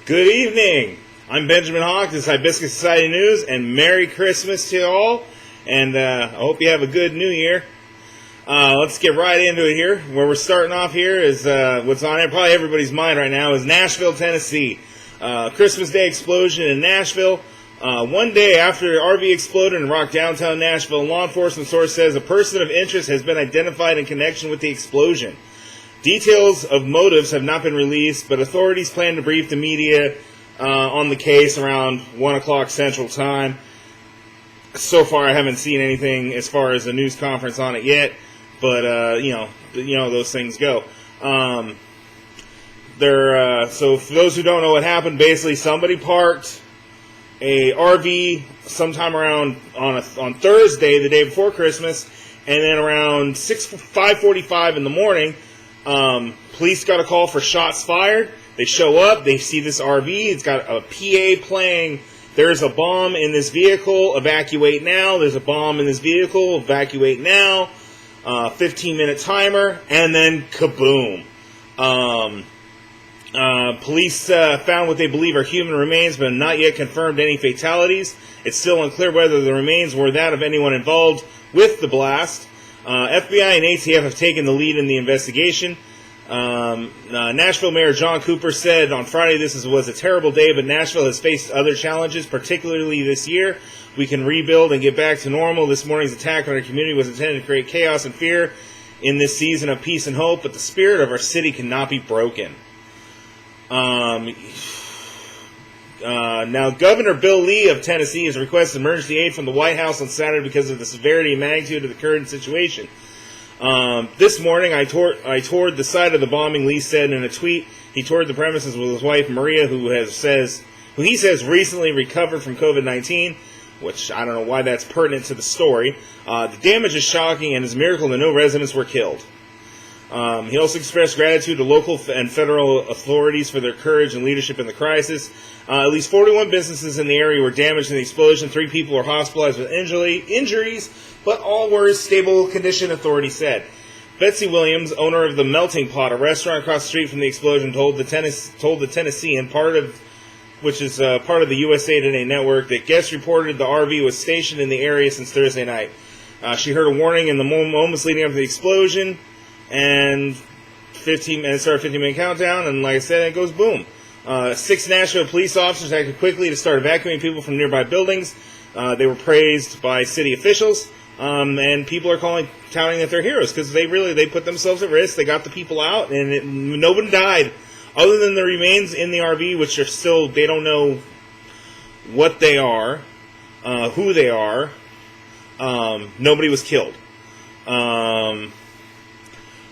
Good evening. I'm Benjamin Hawk. This is Hibiscus Society News, and Merry Christmas to you all. And I hope you have a good New Year. Let's get right into it here. Where we're starting off here is what's on probably everybody's mind right now is Nashville, Tennessee. Christmas Day explosion in Nashville. One day after the RV exploded and rocked downtown Nashville, law enforcement source says a person of interest has been identified in connection with the explosion. Details of motives have not been released, but authorities plan to brief the media on the case around 1 o'clock Central Time. So far, I haven't seen anything as far as a news conference on it yet, but you know those things go. So for those who don't know what happened, basically somebody parked a RV sometime around on Thursday, the day before Christmas, and then around 5:45 in the morning. Police got a call for shots fired. They show up. They see this RV. It's got a PA playing, "There's a bomb in this vehicle. Evacuate now. There's a bomb in this vehicle. Evacuate now." 15-minute timer, and then kaboom. Police found what they believe are human remains, but have not yet confirmed any fatalities. It's still unclear whether the remains were that of anyone involved with the blast. FBI and ATF have taken the lead in the investigation. Nashville Mayor John Cooper said on Friday this was a terrible day, but Nashville has faced other challenges, particularly this year. We can rebuild and get back to normal. This morning's attack on our community was intended to create chaos and fear in this season of peace and hope, but the spirit of our city cannot be broken. Now, Governor Bill Lee of Tennessee has requested emergency aid from the White House on Saturday because of the severity and magnitude of the current situation. This morning, I toured the site of the bombing, Lee said in a tweet. He toured the premises with his wife, Maria, who he says recently recovered from COVID-19, which I don't know why that's pertinent to the story. The damage is shocking, and it's a miracle that no residents were killed. He also expressed gratitude to local and federal authorities for their courage and leadership in the crisis. At least 41 businesses in the area were damaged in the explosion. 3 people were hospitalized with injuries, but all were in stable condition, authorities said. Betsy Williams, owner of the Melting Pot, a restaurant across the street from the explosion, told the Tennessean, which is part of the USA Today network, that guests reported the RV was stationed in the area since Thursday night. She heard a warning in the moments leading up to the explosion, and 15-minute countdown, and like I said, it goes boom. 6 Nashville police officers acted quickly to start evacuating people from nearby buildings. They were praised by city officials, and people are touting that they're heroes because they put themselves at risk. They got the people out, and nobody died, other than the remains in the RV, which are still, they don't know what they are, who they are. Nobody was killed.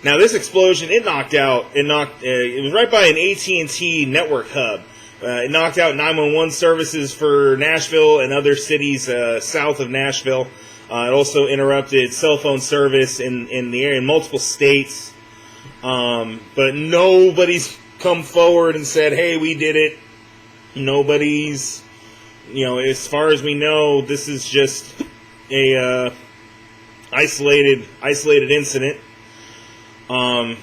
Now, this explosion, it was right by an AT&T network hub. It knocked out 911 services for Nashville and other cities south of Nashville. It also interrupted cell phone service in the area in multiple states. But nobody's come forward and said, hey, we did it. Nobody's, as far as we know, this is just a isolated incident. I'm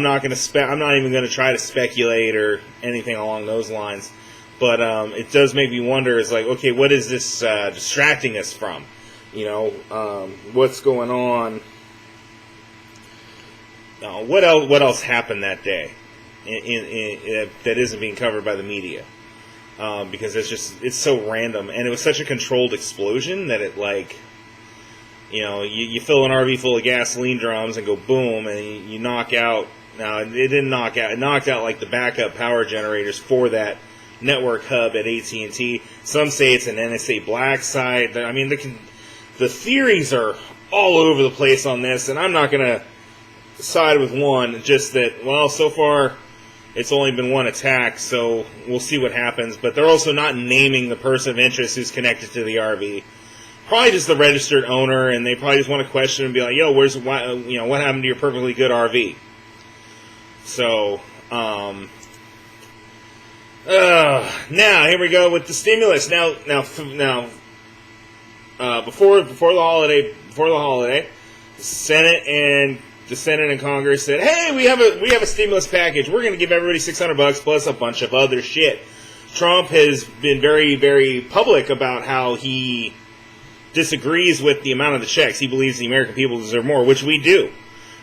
not even going to try to speculate or anything along those lines, but it does make me wonder. It's like, okay, what is this distracting us from? What's going on? What else happened that day that isn't being covered by the media? Because it's so random, and it was such a controlled explosion that it you fill an RV full of gasoline drums and go boom, and you knock out. Now, it didn't knock out. It knocked out like the backup power generators for that network hub at AT&T. Some say it's an NSA black site. I mean, the theories are all over the place on this, and I'm not going to side with one. Just that, well, so far it's only been one attack, so we'll see what happens. But they're also not naming the person of interest who's connected to the RV. Probably just the registered owner, and they probably just want to question and be like, "Yo, what happened to your perfectly good RV?" So, now here we go with the stimulus. Now, before the holiday, the Senate and the Senate and Congress said, "Hey, we have a stimulus package. We're going to give everybody $600 plus a bunch of other shit." Trump has been very, very public about how he disagrees with the amount of the checks. He believes the American people deserve more, which we do.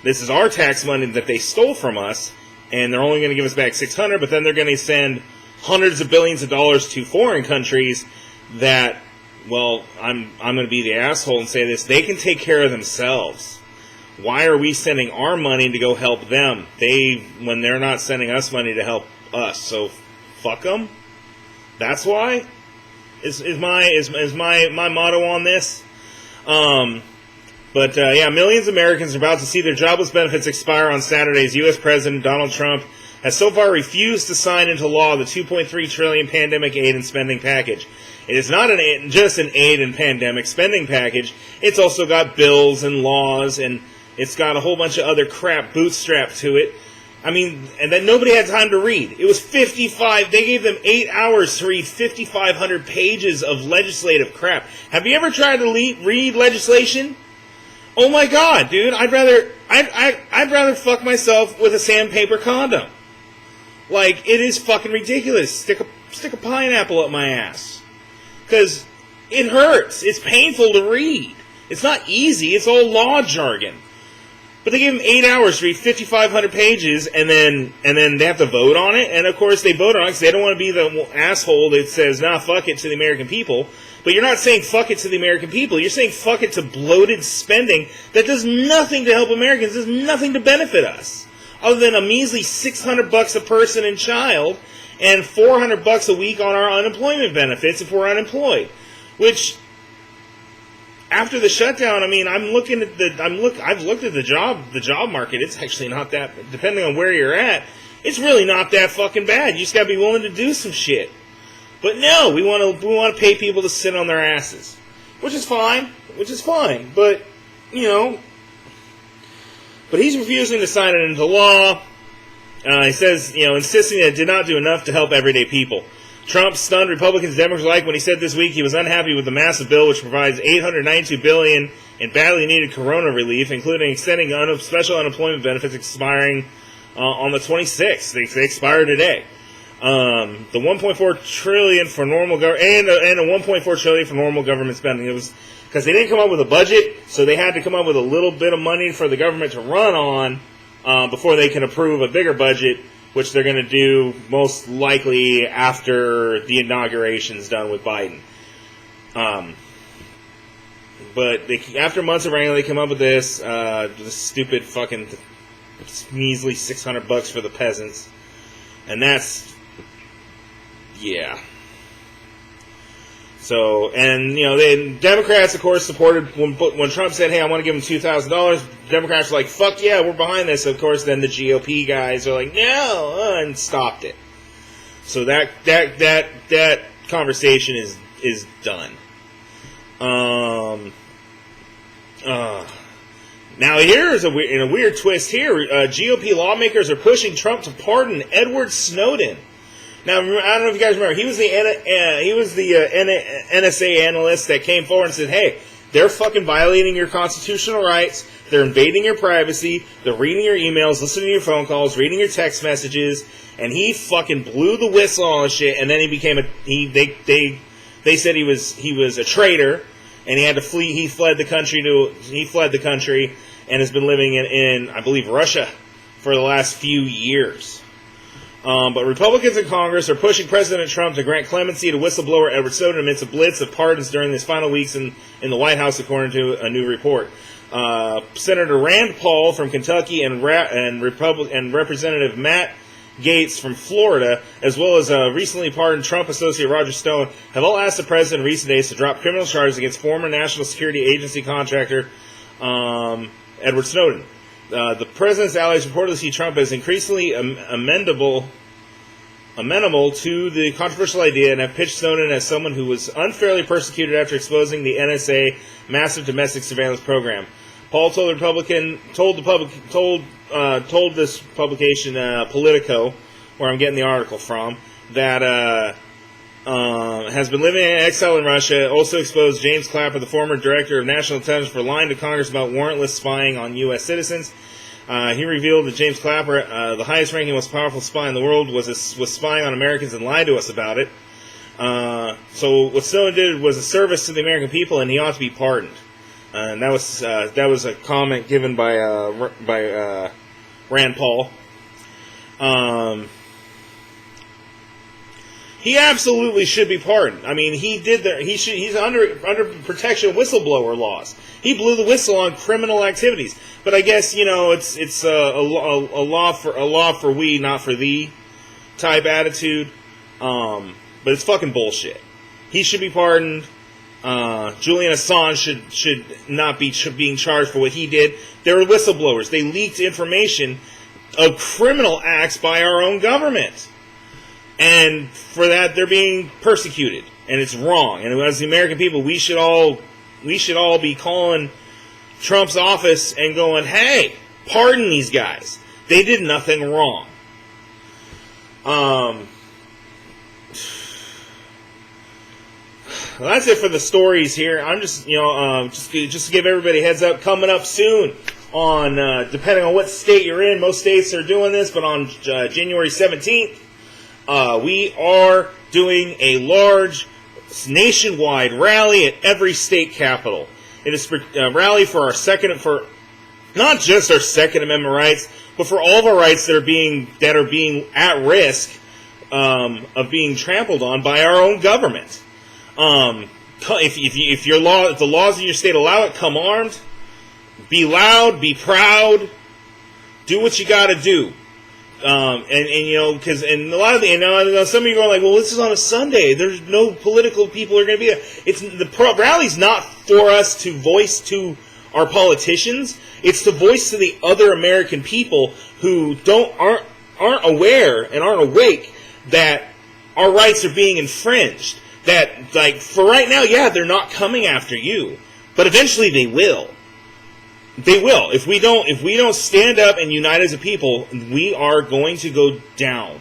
This is our tax money that they stole from us, and they're only going to give us back $600, but then they're going to send hundreds of billions of dollars to foreign countries that, well, I'm going to be the asshole and say this, they can take care of themselves. Why are we sending our money to go help them? When they're not sending us money to help us, so fuck them. That's why is my motto on this. But millions of Americans are about to see their jobless benefits expire on Saturday as U.S. President Donald Trump has so far refused to sign into law the $2.3 trillion pandemic aid and spending package. It is not just an aid and pandemic spending package. It's also got bills and laws, and it's got a whole bunch of other crap bootstrapped to it. I mean, and then nobody had time to read. It was 55. They gave them 8 hours to read 5,500 pages of legislative crap. Have you ever tried to read legislation? Oh my God, dude! I'd rather fuck myself with a sandpaper condom. Like, it is fucking ridiculous. Stick a pineapple up my ass, because it hurts. It's painful to read. It's not easy. It's all law jargon. But they gave them 8 hours to read 5,500 pages, and then they have to vote on it. And of course, they vote on it because they don't want to be the asshole that says, "Nah, fuck it" to the American people. But you're not saying fuck it to the American people. You're saying fuck it to bloated spending that does nothing to help Americans, does nothing to benefit us, other than a measly $600 a person and child, and $400 a week on our unemployment benefits if we're unemployed. Which, after the shutdown, I mean, I've looked at the job market. It's actually not that, depending on where you're at, it's really not that fucking bad. You just gotta be willing to do some shit. But no, we want to pay people to sit on their asses, which is fine. But but he's refusing to sign it into law. He says, insisting that it did not do enough to help everyday people. Trump stunned Republicans and Democrats alike when he said this week he was unhappy with the massive bill which provides $892 billion in badly needed corona relief, including extending special unemployment benefits expiring on the 26th. They expire today. The $1.4 trillion for normal government and a $1.4 trillion for normal government spending. It was because they didn't come up with a budget, so they had to come up with a little bit of money for the government to run on before they can approve a bigger budget, which they're going to do most likely after the inauguration's done with Biden. But after months of wrangling, they come up with this stupid fucking measly $600 for the peasants, and that's. Yeah. So, and the Democrats, of course, supported when Trump said, "Hey, I want to give him $2,000." Democrats were like, "Fuck yeah, we're behind this." Of course, then the GOP guys are like, "No," and stopped it. So that conversation is done. Now here's a weird twist here. GOP lawmakers are pushing Trump to pardon Edward Snowden. Now, I don't know if you guys remember, he was the NSA analyst that came forward and said, "Hey, they're fucking violating your constitutional rights. They're invading your privacy. They're reading your emails, listening to your phone calls, reading your text messages." And he fucking blew the whistle on the shit. And then he became they said he was a traitor, and he had to flee. He fled the country and has been living in I believe Russia for the last few years. But Republicans in Congress are pushing President Trump to grant clemency to whistleblower Edward Snowden amidst a blitz of pardons during his final weeks in the White House, according to a new report. Senator Rand Paul from Kentucky and Representative Matt Gaetz from Florida, as well as recently pardoned Trump associate Roger Stone, have all asked the president in recent days to drop criminal charges against former National Security Agency contractor Edward Snowden. The president's allies reportedly see Trump as increasingly amenable to the controversial idea and have pitched Snowden as someone who was unfairly persecuted after exposing the NSA massive domestic surveillance program. Paul told this publication Politico, where I'm getting the article from, that has been living in exile in Russia. Also exposed James Clapper, the former director of national intelligence, for lying to Congress about warrantless spying on U.S. citizens. He revealed that James Clapper, the highest-ranking, most powerful spy in the world, was spying on Americans and lied to us about it. So what Snowden did was a service to the American people, and he ought to be pardoned. And that was a comment given by Rand Paul. He absolutely should be pardoned. I mean, he's under protection of whistleblower laws. He blew the whistle on criminal activities. But I guess, it's a law for we, not for thee type attitude. But it's fucking bullshit. He should be pardoned. Julian Assange should not be being charged for what he did. They were whistleblowers. They leaked information of criminal acts by our own government. And for that, they're being persecuted. And it's wrong. And as the American people, we should all be calling Trump's office and going, hey, pardon these guys. They did nothing wrong. Well, that's it for the stories here. I'm just to give everybody a heads up, coming up soon on, depending on what state you're in, most states are doing this, but on January 17th, we are doing a large nationwide rally at every state capital. It is a rally for not just our Second Amendment rights, but for all of our rights that are being at risk of being trampled on by our own government. If the laws in your state allow it, come armed. Be loud. Be proud. Do what you got to do. Because a lot of some of you are going like, well, this is on a Sunday. There's no political people are going to be there. The rally's not for us to voice to our politicians. It's to voice to the other American people who aren't aware and aren't awake that our rights are being infringed. That, like, for right now, yeah, they're not coming after you, but eventually they will. They will. If we don't stand up and unite as a people, we are going to go down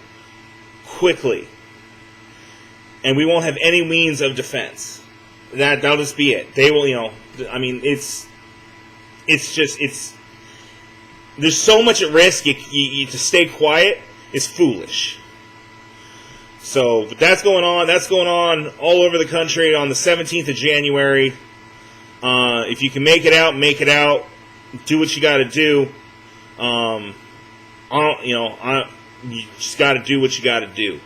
quickly, and we won't have any means of defense. That'll just be it. They will, I mean, it's there's so much at risk. You to stay quiet is foolish. So, but that's going on. That's going on all over the country on the 17th of January. If you can make it out, make it out. Do what you got to do. You just got to do what you got to do.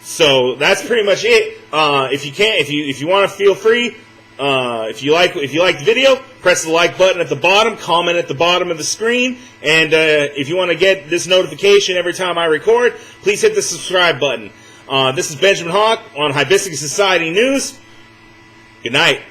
So that's pretty much it. If you want to, feel free. If you like the video, press the like button at the bottom, comment at the bottom of the screen, and if you want to get this notification every time I record, please hit the subscribe button. This is Benjamin Hawk on Hibiscus Society News. Good night.